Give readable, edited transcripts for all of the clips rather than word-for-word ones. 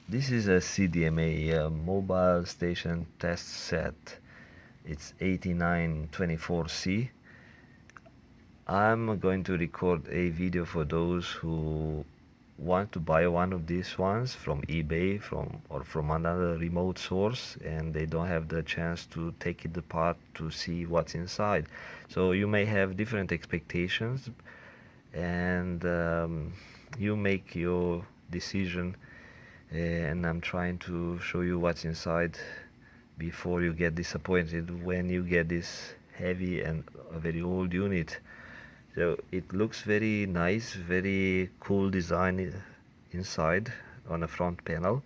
This is a CDMA mobile station test set. It's 8924c. I'm going to record a video for those who want to buy one of these ones from eBay or from another remote source, and they don't have the chance to take it apart to see what's inside. So you may have different expectations, and you make your decision, and I'm trying to show you what's inside before you get disappointed when you get this heavy and a very old unit. So it looks very nice, very cool design inside on the front panel,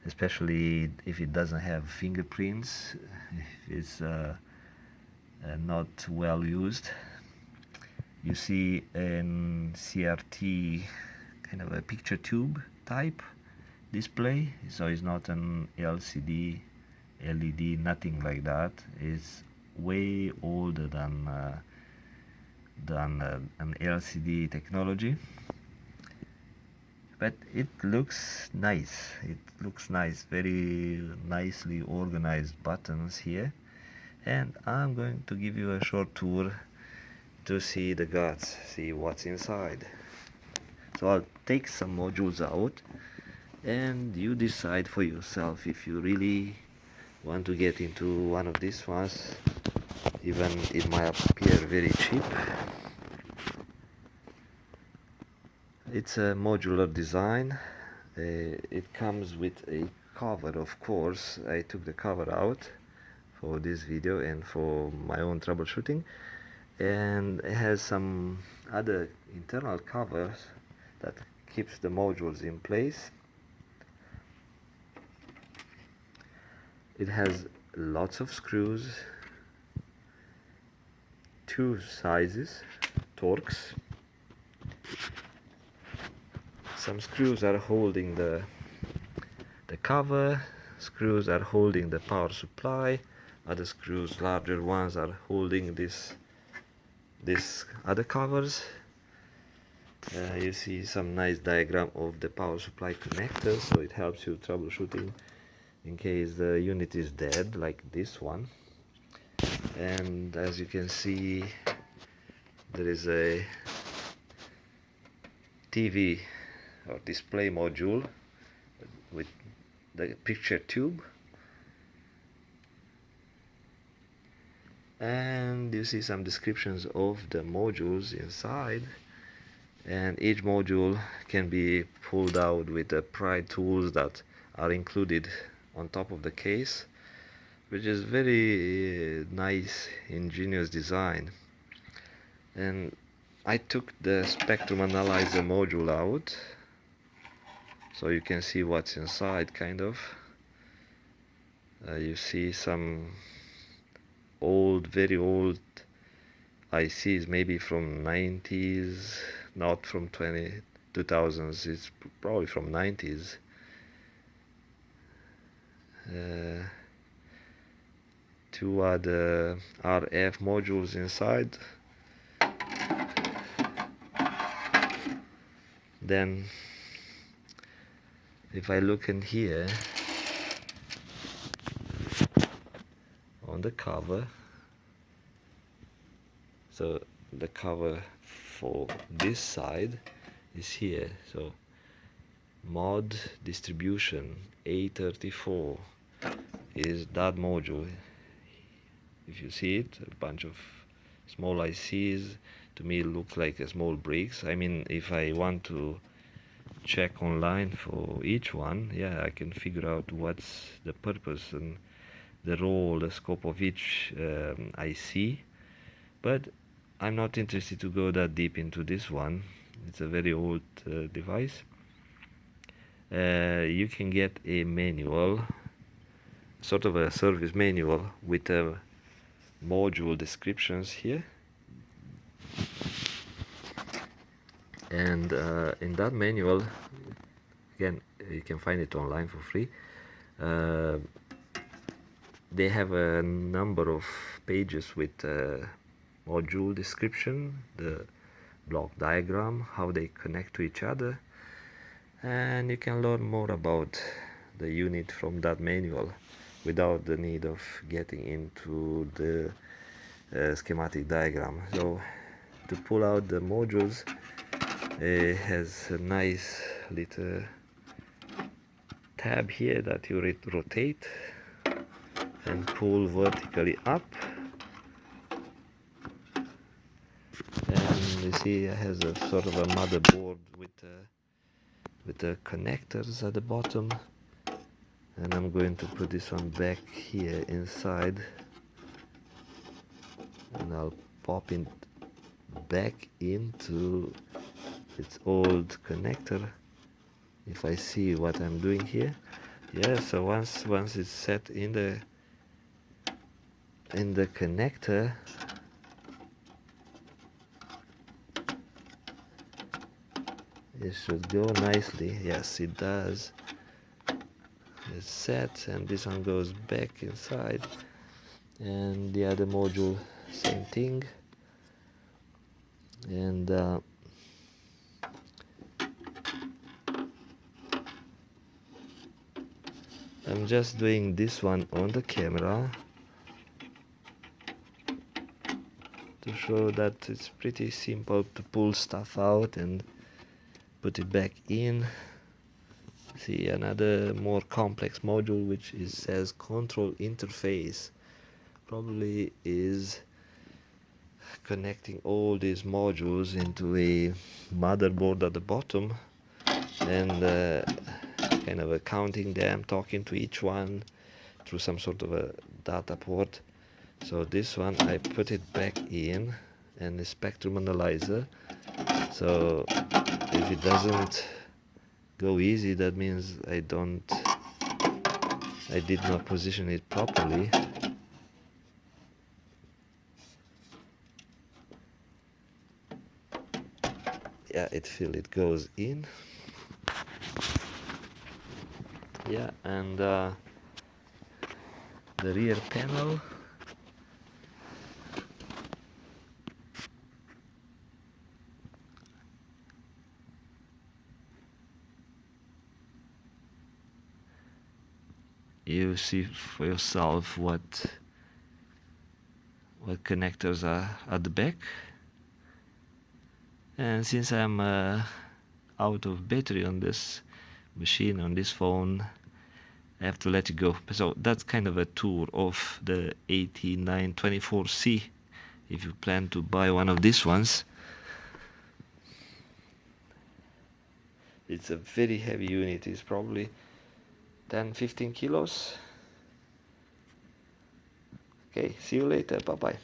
especially if it doesn't have fingerprints, if it's not well used. You see an CRT, kind of a picture tube type display, so it's not an LCD, LED, nothing like that. It's way older than an LCD technology, but it looks nice. It looks nice, very nicely organized buttons here, and I'm going to give you a short tour to see the guts, see what's inside. So I'll take some modules out, and you decide for yourself if you really want to get into one of these ones, even it might appear very cheap. It's a modular design. It comes with a cover, of course. I took the cover out for this video and for my own troubleshooting, and it has some other internal covers that keeps the modules in place. It has lots of screws, two sizes, Torx. Some screws are holding the cover, screws are holding the power supply, other screws, larger ones, are holding this other covers. You see some nice diagram of the power supply connector, so it helps you troubleshooting in case the unit is dead, like this one. And as you can see, there is a TV or display module with the picture tube, and you see some descriptions of the modules inside, and each module can be pulled out with the pry tools that are included on top of the case, which is very nice, ingenious design. And I took the spectrum analyzer module out so you can see what's inside, kind of. You see some old, very old ICs, maybe from 90s, not from 2000s, it's probably from 90s. Two other RF modules inside. Then if I look in here on the cover, so the cover for this side is here, so mod distribution A34 is that module. If you see it, a bunch of small ICs, to me look like a small bricks. I mean, if I want to check online for each one, yeah, I can figure out what's the purpose and the role, the scope of each IC, but I'm not interested to go that deep into this one. It's a very old device. You can get a manual, sort of a service manual with module descriptions here, and in that manual, again, you can find it online for free. They have a number of pages with module description, the block diagram, how they connect to each other, and you can learn more about the unit from that manual without the need of getting into the schematic diagram. So to pull out the modules, it has a nice little tab here that you rotate and pull vertically up, and you see it has a sort of a motherboard with the connectors at the bottom, and I'm going to put this one back here inside, and I'll pop it back into its old connector if I see what I'm doing here. Yeah, so once it's set in the connector, it should go nicely. Yes, it does. It's set, and this one goes back inside, and the other module, same thing. And I'm just doing this one on the camera to show that it's pretty simple to pull stuff out and put it back in. See, another more complex module which says control interface, probably is connecting all these modules into a motherboard at the bottom, and kind of counting them, talking to each one through some sort of a data port. So this one I put it back in, and the spectrum analyzer. So if it doesn't go easy, that means I did not position it properly. Yeah, it goes in. Yeah, and the rear panel, you see for yourself what connectors are at the back. And since I'm out of battery on this machine, on this phone, I have to let it go. So that's kind of a tour of the 8924C. If you plan to buy one of these ones, it's a very heavy unit. It's probably 10-15 kilos. Okay, see you later. Bye bye.